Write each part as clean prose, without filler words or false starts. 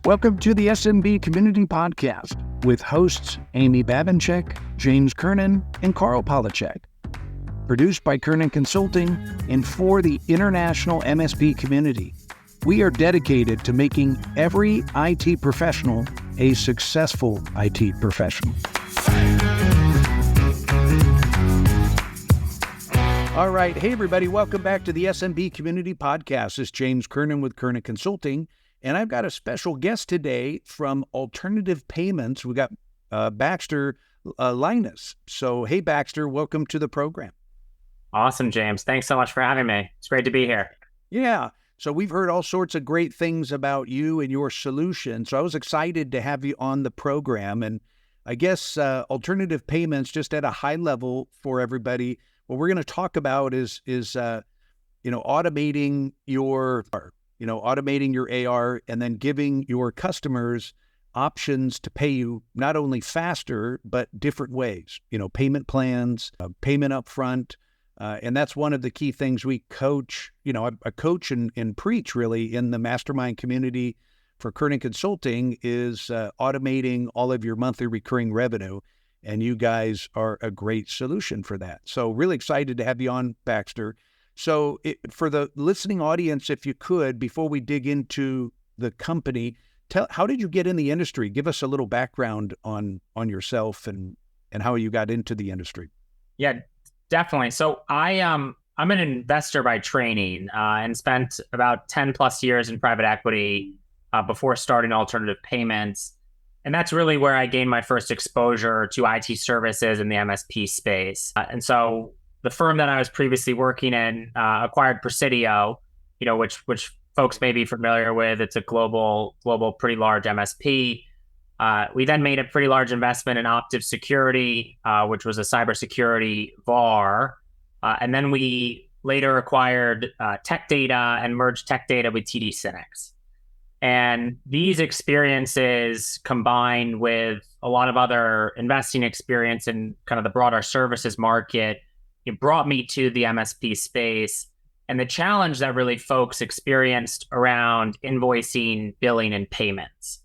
Welcome to the SMB Community Podcast with hosts Amy Babinchek, James Kernan, and Carl Polachek. Produced by Kernan Consulting and for the international MSP community. We are dedicated to making every IT professional a successful IT professional. All right. Hey, everybody. Welcome back to the SMB Community Podcast. This is James Kernan with Kernan Consulting. And I've got a special guest today from Alternative Payments. We got Baxter Lanius. So, hey, Baxter, welcome to the program. Awesome, James. Thanks so much for having me. It's great to be here. Yeah. So we've heard all sorts of great things about you and your solution. So I was excited to have you on the program. And I guess Alternative Payments, just at a high level for everybody, what we're going to talk about is automating your AR and then giving your customers options to pay you not only faster, but different ways, payment plans, payment upfront. And that's one of the key things we coach, I coach and preach really in the mastermind community for Kernan Consulting is automating all of your monthly recurring revenue. And you guys are a great solution for that. So really excited to have you on, Baxter. So for the listening audience, if you could, before we dig into the company, how did you get in the industry? Give us a little background on yourself and how you got into the industry. Yeah, definitely. So I'm an investor by training and spent about 10 plus years in private equity before starting Alternative Payments. And that's really where I gained my first exposure to IT services in the MSP space. And so the firm that I was previously working in acquired Presidio, which folks may be familiar with. It's a global, pretty large MSP. We then made a pretty large investment in Optiv Security, which was a cybersecurity VAR. And then we later acquired Tech Data and merged Tech Data with TD SYNNEX. And these experiences combined with a lot of other investing experience in kind of the broader services market, it brought me to the MSP space and the challenge that really folks experienced around invoicing, billing, and payments.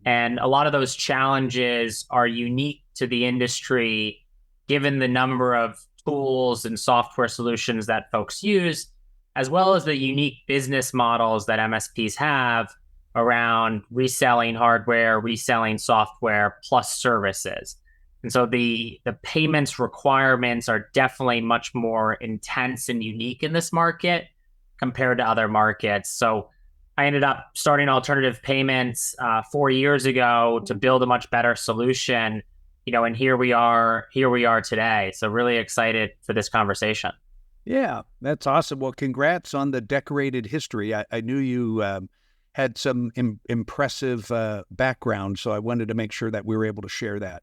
And a lot of those challenges are unique to the industry, given the number of tools and software solutions that folks use, as well as the unique business models that MSPs have around reselling hardware, reselling software, plus services. And so the payments requirements are definitely much more intense and unique in this market compared to other markets. So I ended up starting Alternative Payments 4 years ago to build a much better solution, and here we are today. So really excited for this conversation. Yeah, that's awesome. Well, congrats on the decorated history. I knew you had some impressive background, so I wanted to make sure that we were able to share that.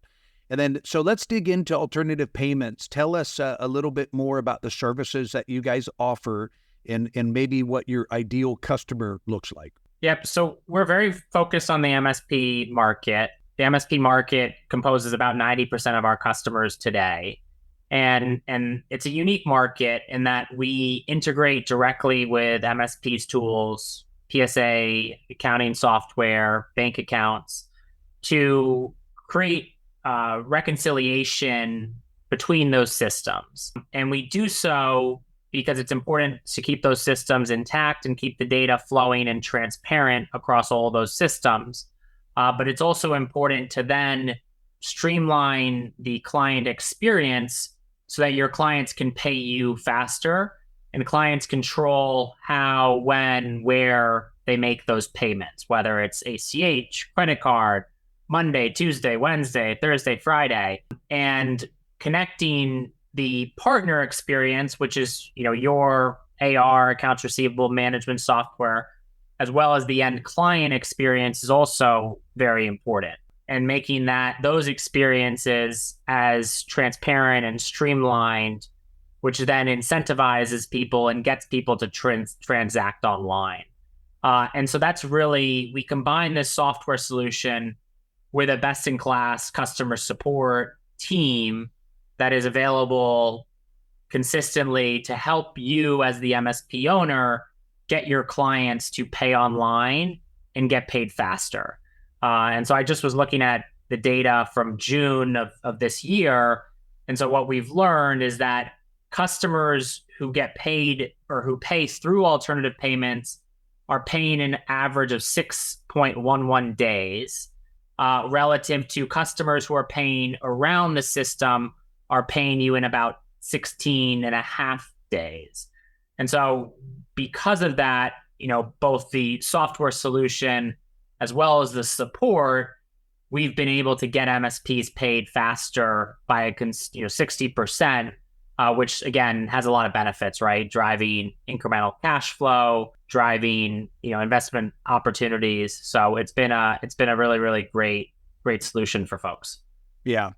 And then, so let's dig into Alternative Payments. Tell us a little bit more about the services that you guys offer and maybe what your ideal customer looks like. Yep. So we're very focused on the MSP market. The MSP market composes about 90% of our customers today. And it's a unique market in that we integrate directly with MSP's tools, PSA, accounting software, bank accounts to create reconciliation between those systems. And we do so because it's important to keep those systems intact and keep the data flowing and transparent across all those systems. But it's also important to then streamline the client experience so that your clients can pay you faster and clients control how, when, where they make those payments, whether it's ACH, credit card, Monday, Tuesday, Wednesday, Thursday, Friday, and connecting the partner experience, which is, your AR, accounts receivable management software, as well as the end client experience is also very important. And making those experiences as transparent and streamlined, which then incentivizes people and gets people to transact online. And so that's really, we combine this software solution with a best-in-class customer support team that is available consistently to help you as the MSP owner get your clients to pay online and get paid faster. And so I just was looking at the data from June of this year. And so what we've learned is that customers who get paid or who pay through alternative payments are paying an average of 6.11 days, relative to customers who are paying around the system are paying you in about 16 and a half days. And so because of that, both the software solution as well as the support, we've been able to get MSPs paid faster by 60%, which again has a lot of benefits, right? Driving incremental cash flow, driving investment opportunities. So it's been a really, really great solution for folks. Yeah,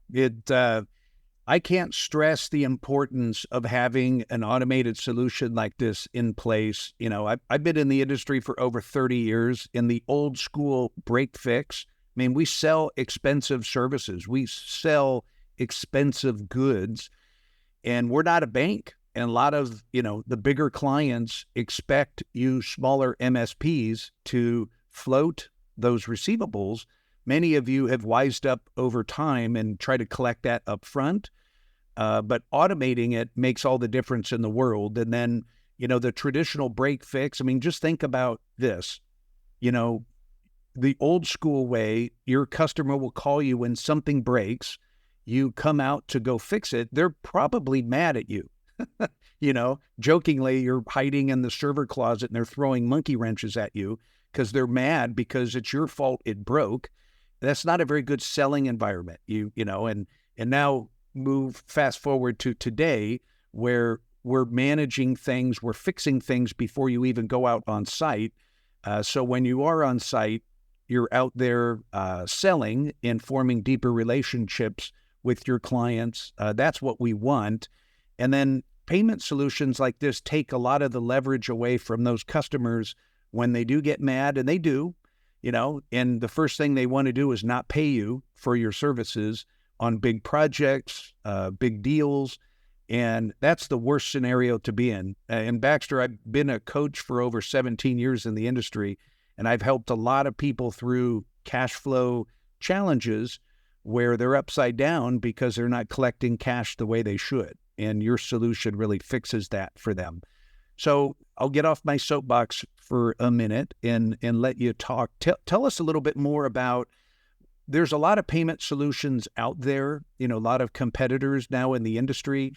I can't stress the importance of having an automated solution like this in place. I've been in the industry for over 30 years. In the old school break fix, I mean, we sell expensive services. We sell expensive goods, and we're not a bank. And a lot of, the bigger clients expect you smaller MSPs to float those receivables. Many of you have wised up over time and try to collect that up front. But automating it makes all the difference in the world. And then, the traditional break fix, I mean, just think about this. The old school way, your customer will call you when something breaks. You come out to go fix it. They're probably mad at you. Jokingly, you're hiding in the server closet and they're throwing monkey wrenches at you because they're mad because it's your fault it broke. That's not a very good selling environment. And now fast forward to today where we're managing things, we're fixing things before you even go out on site. So when you are on site, you're out there selling and forming deeper relationships with your clients. That's what we want. And then payment solutions like this take a lot of the leverage away from those customers when they do get mad, and they do, and the first thing they want to do is not pay you for your services on big projects, big deals. And that's the worst scenario to be in. And Baxter, I've been a coach for over 17 years in the industry, and I've helped a lot of people through cash flow challenges where they're upside down because they're not collecting cash the way they should. And your solution really fixes that for them. So I'll get off my soapbox for a minute and let you talk. Tell us a little bit more about, there's a lot of payment solutions out there, a lot of competitors now in the industry.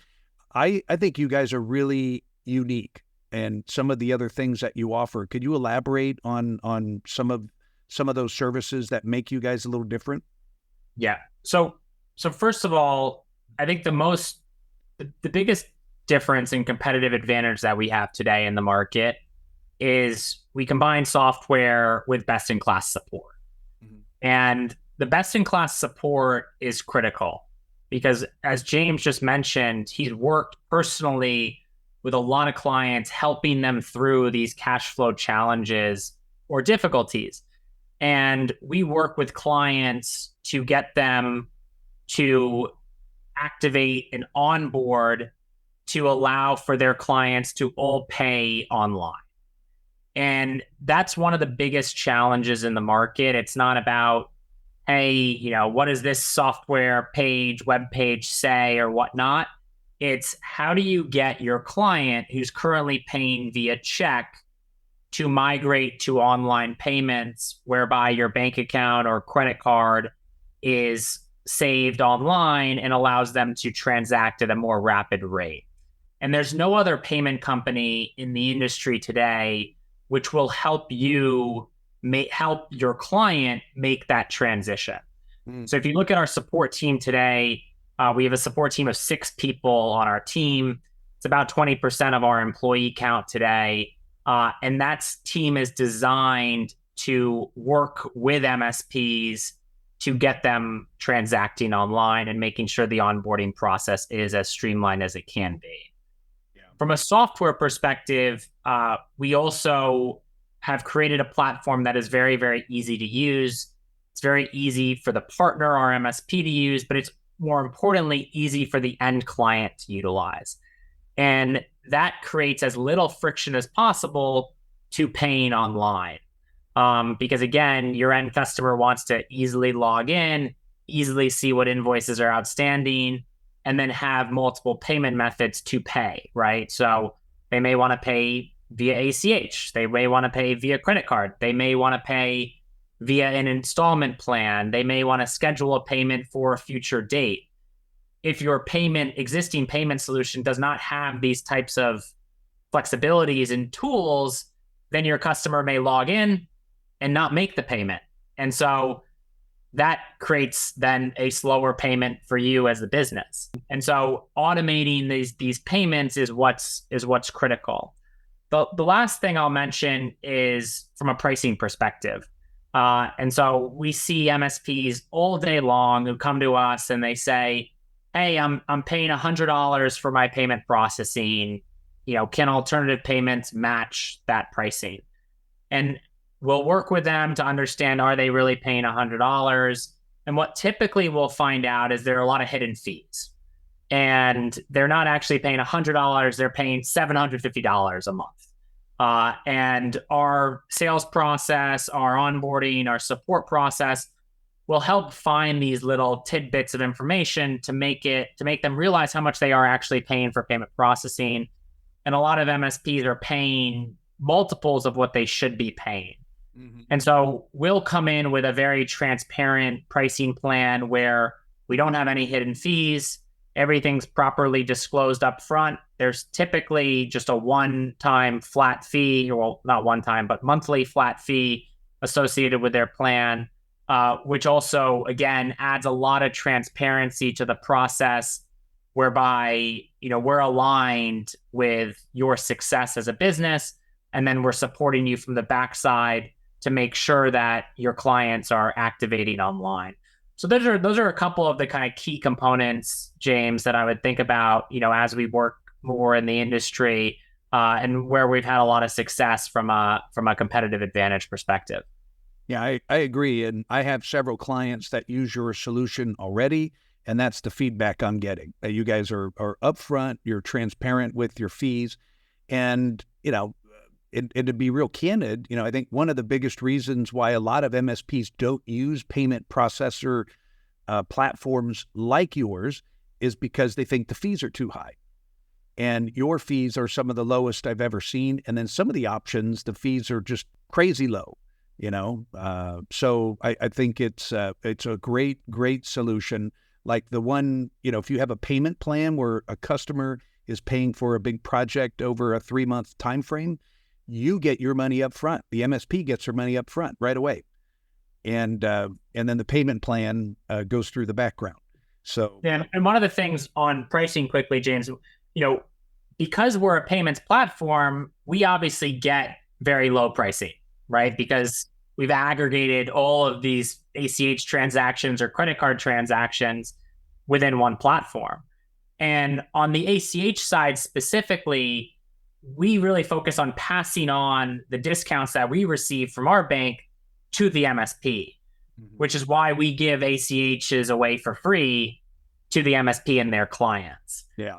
I think you guys are really unique, and some of the other things that you offer. Could you elaborate on some of those services that make you guys a little different? Yeah. So first of all, I think the biggest difference and competitive advantage that we have today in the market is we combine software with best-in-class support. Mm-hmm. And the best-in-class support is critical because, as James just mentioned, he's worked personally with a lot of clients, helping them through these cash flow challenges or difficulties. And we work with clients to get them to activate and onboard to allow for their clients to all pay online. And that's one of the biggest challenges in the market. It's not about, hey, what does this software page, web page say or whatnot? It's how do you get your client who's currently paying via check to migrate to online payments, whereby your bank account or credit card is saved online and allows them to transact at a more rapid rate. And there's no other payment company in the industry today which will help you help your client make that transition. So if you look at our support team today, we have a support team of 6 people on our team. It's about 20% of our employee count today. And that team is designed to work with MSPs to get them transacting online and making sure the onboarding process is as streamlined as it can be. Yeah. From a software perspective, we also have created a platform that is very, very easy to use. It's very easy for the partner, our MSP, to use, but it's more importantly easy for the end client to utilize. And that creates as little friction as possible to paying online. Because again, your end customer wants to easily log in, easily see what invoices are outstanding, and then have multiple payment methods to pay, right? So they may want to pay via ACH. They may want to pay via credit card. They may want to pay via an installment plan. They may want to schedule a payment for a future date. If your existing payment solution does not have these types of flexibilities and tools, then your customer may log in and not make the payment. And so that creates then a slower payment for you as the business. And so automating these payments is what's critical. The last thing I'll mention is from a pricing perspective. And so we see MSPs all day long who come to us and they say, hey, I'm paying $100 for my payment processing. Can alternative payments match that pricing? And we'll work with them to understand, are they really paying $100? And what typically we'll find out is there are a lot of hidden fees. And they're not actually paying $100, they're paying $750 a month. And our sales process, our onboarding, our support process will help find these little tidbits of information to make them realize how much they are actually paying for payment processing. And a lot of MSPs are paying multiples of what they should be paying. Mm-hmm. And so we'll come in with a very transparent pricing plan where we don't have any hidden fees. Everything's properly disclosed up front. There's typically just a one-time flat fee, well, not one time, but monthly flat fee associated with their plan, which also, again, adds a lot of transparency to the process, whereby, we're aligned with your success as a business, and then we're supporting you from the backside to make sure that your clients are activating online. So those are a couple of the kind of key components, James, that I would think about, as we work more in the industry, and where we've had a lot of success from a competitive advantage perspective. Yeah, I agree. And I have several clients that use your solution already, and that's the feedback I'm getting. You guys are upfront, you're transparent with your fees, and, and to be real candid, I think one of the biggest reasons why a lot of MSPs don't use payment processor platforms like yours is because they think the fees are too high. And your fees are some of the lowest I've ever seen. And then some of the options, the fees are just crazy low, So I think it's a great solution. Like the one, if you have a payment plan where a customer is paying for a big project over a 3-month time frame, you get your money up front. The MSP gets her money up front right away. And then the payment plan goes through the background. So yeah, and one of the things on pricing quickly, James, because we're a payments platform, we obviously get very low pricing, right? Because we've aggregated all of these ACH transactions or credit card transactions within one platform. And on the ACH side specifically, we really focus on passing on the discounts that we receive from our bank to the MSP, which is why we give ACHs away for free to the MSP and their clients. Yeah.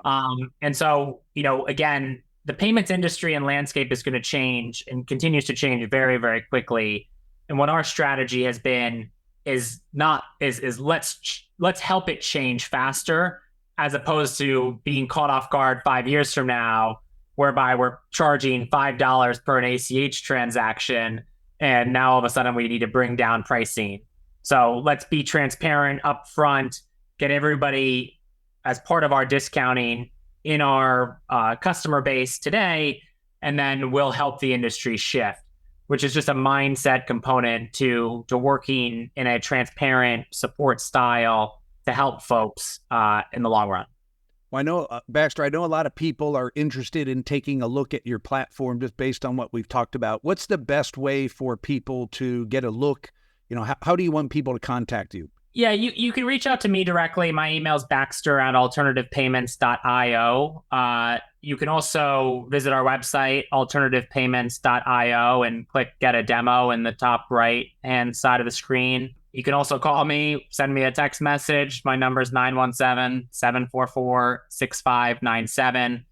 And so, again, the payments industry and landscape is going to change and continues to change very, very quickly. And what our strategy has been is let's help it change faster, as opposed to being caught off guard 5 years from now, whereby we're charging $5 per an ACH transaction, and now all of a sudden we need to bring down pricing. So let's be transparent up front, get everybody as part of our discounting in our customer base today, and then we'll help the industry shift, which is just a mindset component to working in a transparent support style to help folks in the long run. Well, I know, Baxter, I know a lot of people are interested in taking a look at your platform just based on what we've talked about. What's the best way for people to get a look? How do you want people to contact you? Yeah, you can reach out to me directly. My email is baxter@alternativepayments.io. You can also visit our website, alternativepayments.io, and click Get a Demo in the top right-hand side of the screen. You can also call me, send me a text message. My number is 917-744-6597.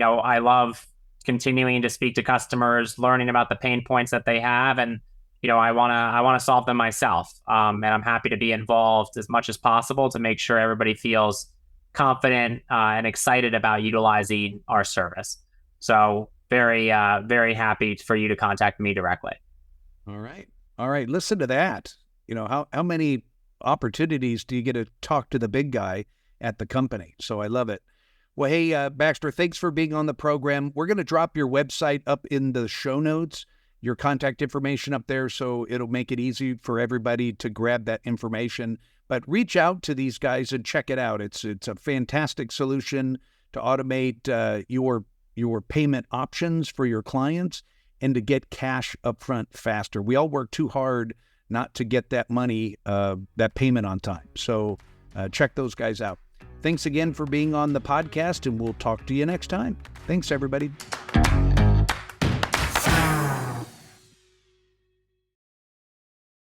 I love continuing to speak to customers, learning about the pain points that they have, and I want to solve them myself. And I'm happy to be involved as much as possible to make sure everybody feels confident and excited about utilizing our service. So very, very happy for you to contact me directly. All right. All right. Listen to that. How many opportunities do you get to talk to the big guy at the company? So I love it. Well, hey, Baxter, thanks for being on the program. We're going to drop your website up in the show notes, your contact information up there, so it'll make it easy for everybody to grab that information. But reach out to these guys and check it out. It's a fantastic solution to automate your payment options for your clients and to get cash upfront faster. We all work too hard not to get that money, that payment on time. So check those guys out. Thanks again for being on the podcast, and we'll talk to you next time. Thanks, everybody.